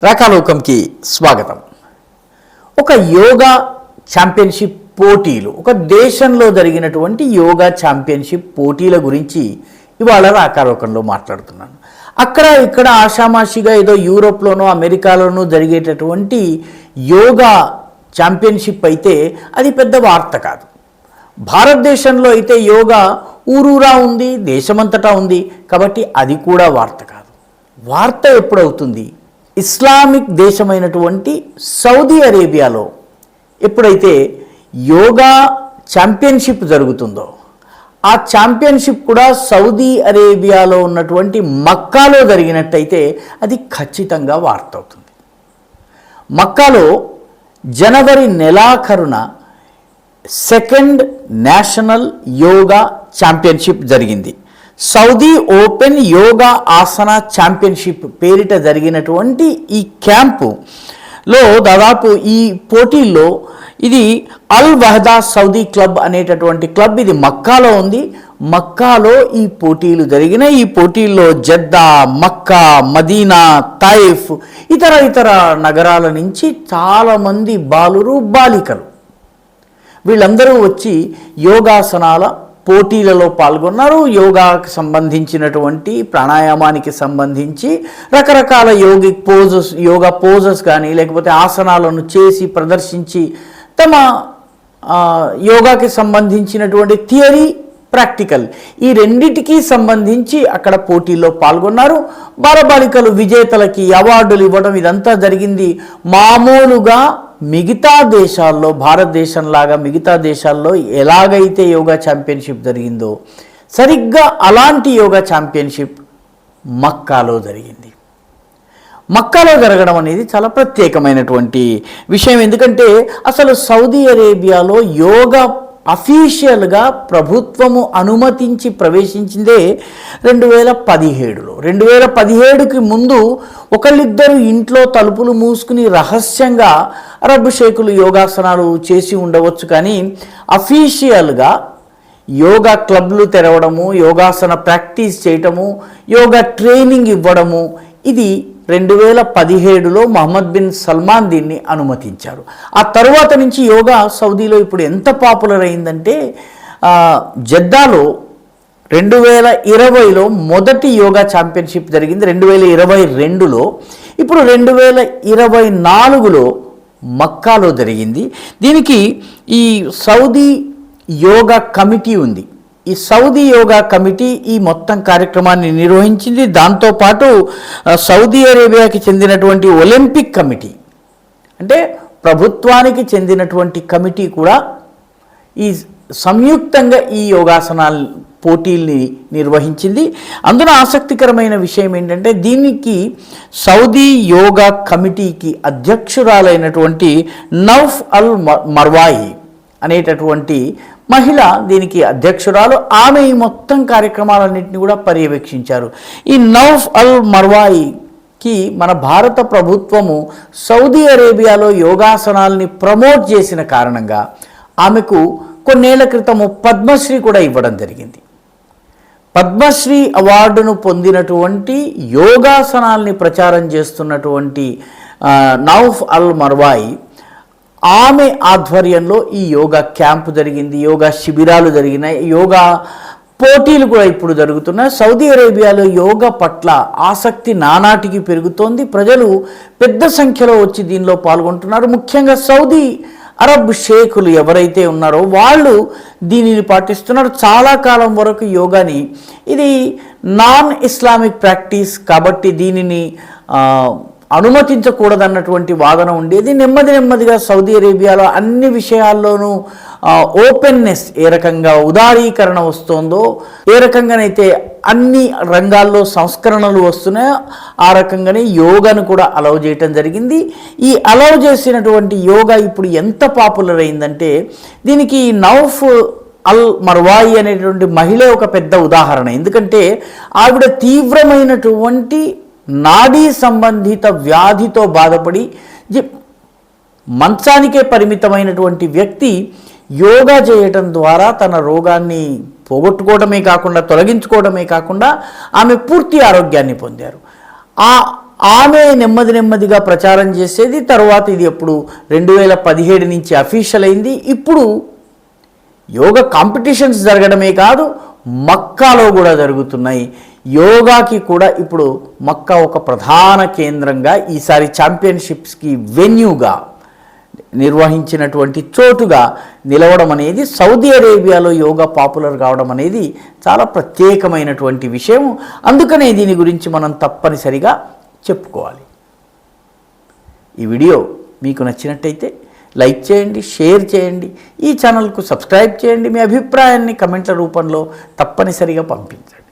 రాకాలోకంకి స్వాగతం. ఒక యోగా ఛాంపియన్షిప్ పోటీలు, ఒక దేశంలో జరిగినటువంటి యోగా ఛాంపియన్షిప్ పోటీల గురించి ఇవాళ రాకాలోకంలో మాట్లాడుతున్నాను. అక్కడ ఇక్కడ ఆషామాషిగా ఏదో యూరోప్లోనో అమెరికాలోనో జరిగేటటువంటి యోగా ఛాంపియన్షిప్ అయితే అది పెద్ద వార్త కాదు. భారతదేశంలో అయితే యోగా ఊరూరా ఉంది, దేశమంతటా ఉంది, కాబట్టి అది కూడా వార్త కాదు. వార్త ఎప్పుడవుతుంది? ఇస్లామిక్ దేశమైనటువంటి సౌదీ అరేబియాలో ఎప్పుడైతే యోగా ఛాంపియన్షిప్ జరుగుతుందో, ఆ ఛాంపియన్షిప్ కూడా సౌదీ అరేబియాలో ఉన్నటువంటి మక్కాలో జరిగినట్టయితే అది ఖచ్చితంగా వార్త అవుతుంది. మక్కాలో జనవరి నెలాఖరున సెకండ్ నేషనల్ యోగా ఛాంపియన్షిప్ జరిగింది. సౌదీ ఓపెన్ యోగా ఆసన ఛాంపియన్షిప్ పేరిట జరిగినటువంటి ఈ క్యాంపులో దాదాపు ఈ పోటీల్లో ఇది అల్ వహదా సౌదీ క్లబ్ అనేటటువంటి క్లబ్, ఇది మక్కాలో ఉంది. మక్కాలో ఈ పోటీలు జరిగిన ఈ పోటీల్లో జద్దా, మక్కా, మదీనా, తాయిఫ్ ఇతర నగరాల నుంచి చాలామంది బాలురు బాలికలు వీళ్ళందరూ వచ్చి యోగాసనాల పోటీలలో పాల్గొన్నారు. యోగాకు సంబంధించినటువంటి ప్రాణాయామానికి సంబంధించి రకరకాల యోగా పోజెస్ కానీ లేకపోతే ఆసనాలను చేసి ప్రదర్శించి తమ యోగాకి సంబంధించినటువంటి థియరీ, ప్రాక్టికల్ ఈ రెండిటికి సంబంధించి అక్కడ పోటీల్లో పాల్గొన్నారు. బాలబాలికలు విజేతలకి అవార్డులు ఇవ్వడం ఇదంతా జరిగింది. మామూలుగా మిగతా దేశాల్లో, భారతదేశంలాగా మిగతా దేశాల్లో ఎలాగైతే యోగా ఛాంపియన్షిప్ జరిగిందో సరిగ్గా అలాంటి యోగా ఛాంపియన్షిప్ మక్కాలో జరిగింది. మక్కాలో జరగడం అనేది చాలా ప్రత్యేకమైనటువంటి విషయం. ఎందుకంటే అసలు సౌదీ అరేబియాలో యోగా అఫీషియల్గా ప్రభుత్వము అనుమతించి ప్రవేశించిందే 2017లో. 2017కి ముందు ఒకళ్ళిద్దరు ఇంట్లో తలుపులు మూసుకుని రహస్యంగా అరబ్ షేకులు యోగాసనాలు చేసి ఉండవచ్చు, కానీ అఫీషియల్గా యోగా క్లబ్లు తెరవడము, యోగాసన ప్రాక్టీస్ చేయటము, యోగా ట్రైనింగ్ ఇవ్వడము ఇది 2017లో మహమ్మద్ బిన్ సల్మాన్ దీన్ని అనుమతించారు. ఆ తర్వాత నుంచి యోగా సౌదీలో ఇప్పుడు ఎంత పాపులర్ అయిందంటే జద్దాలో 2020లో మొదటి యోగా ఛాంపియన్షిప్ జరిగింది, 2022లో. ఇప్పుడు 2024లో మక్కాలో జరిగింది. దీనికి ఈ సౌదీ యోగా కమిటీ ఉంది. ఈ సౌదీ యోగా కమిటీ ఈ మొత్తం కార్యక్రమాన్ని నిర్వహించింది. దాంతోపాటు సౌదీ అరేబియాకి చెందినటువంటి ఒలింపిక్ కమిటీ, అంటే ప్రభుత్వానికి చెందినటువంటి కమిటీ కూడా ఈ సంయుక్తంగా ఈ యోగాసనాల పోటీల్ని నిర్వహించింది. అందులో ఆసక్తికరమైన విషయం ఏంటంటే దీనికి సౌదీ యోగా కమిటీకి అధ్యక్షురాలైనటువంటి నౌఫ్ అల్ మర్వాయి అనేటటువంటి మహిళ దీనికి అధ్యక్షురాలు. ఆమె ఈ మొత్తం కార్యక్రమాలన్నింటినీ కూడా పర్యవేక్షించారు. ఈ నౌఫ్ అల్ మర్వాయికి మన భారత ప్రభుత్వము సౌదీ అరేబియాలో యోగాసనాల్ని ప్రమోట్ చేసిన కారణంగా ఆమెకు కొన్నేళ్ల క్రితము పద్మశ్రీ కూడా ఇవ్వడం జరిగింది. పద్మశ్రీ అవార్డును పొందినటువంటి యోగాసనాల్ని ప్రచారం చేస్తున్నటువంటి నౌఫ్ అల్ మర్వాయి ఆమె ఆధ్వర్యంలో ఈ యోగా క్యాంపు జరిగింది, యోగా శిబిరాలు జరిగినాయి, యోగా పోటీలు కూడా ఇప్పుడు జరుగుతున్నాయి. సౌదీ అరేబియాలో యోగా పట్ల ఆసక్తి నానాటికి పెరుగుతోంది. ప్రజలు పెద్ద సంఖ్యలో వచ్చి దీనిలో పాల్గొంటున్నారు. ముఖ్యంగా సౌదీ అరబ్ షేకులు ఎవరైతే ఉన్నారో వాళ్ళు దీనిని పాటిస్తున్నారు. చాలా కాలం వరకు యోగాని ఇది నాన్ ఇస్లామిక్ ప్రాక్టీస్ కాబట్టి దీనిని అనుమతించకూడదన్నటువంటి వాదన ఉండేది. నెమ్మదిగా సౌదీ అరేబియాలో అన్ని విషయాల్లోనూ ఓపెన్నెస్, ఏ రకంగా ఉదారీకరణ వస్తుందో, ఏ రకంగానైతే అన్ని రంగాల్లో సంస్కరణలు వస్తున్నాయో ఆ రకంగానే యోగాను కూడా అలౌ చేయటం జరిగింది. ఈ అలౌ చేసినటువంటి యోగా ఇప్పుడు ఎంత పాపులర్ అయిందంటే దీనికి నౌఫ్ అల్ మర్వాయి అనేటువంటి మహిళ ఒక పెద్ద ఉదాహరణ. ఎందుకంటే ఆవిడ తీవ్రమైనటువంటి నాడీ సంబంధిత వ్యాధితో బాధపడి మంచానికే పరిమితమైనటువంటి వ్యక్తి యోగా చేయటం ద్వారా తన రోగాన్ని పోగొట్టుకోవడమే కాకుండా, తొలగించుకోవడమే కాకుండా ఆమె పూర్తి ఆరోగ్యాన్ని పొందారు. ఆ ఆమె నెమ్మదిగా ప్రచారం చేసేది. తర్వాత ఇది ఎప్పుడు 2017 నుంచి అఫీషియల్ అయింది. ఇప్పుడు యోగా కాంపిటీషన్స్ జరగడమే కాదు, మక్కాలో కూడా జరుగుతున్నాయి. యోగాకి కూడా ఇప్పుడు మక్కా ఒక ప్రధాన కేంద్రంగా, ఈసారి ఛాంపియన్షిప్స్కి వెన్యూగా నిర్వహించినటువంటి చోటుగా నిలవడం అనేది, సౌదీ అరేబియాలో యోగా పాపులర్ కావడం అనేది చాలా ప్రత్యేకమైనటువంటి విషయం. అందుకనే దీని గురించి మనం తప్పనిసరిగా చెప్పుకోవాలి. ఈ వీడియో మీకు నచ్చినట్టయితే లైక్ చేయండి, షేర్ చేయండి, ఈ ఛానల్కు సబ్స్క్రైబ్ చేయండి. మీ అభిప్రాయాన్ని కమెంట్ల రూపంలో తప్పనిసరిగా పంపించండి.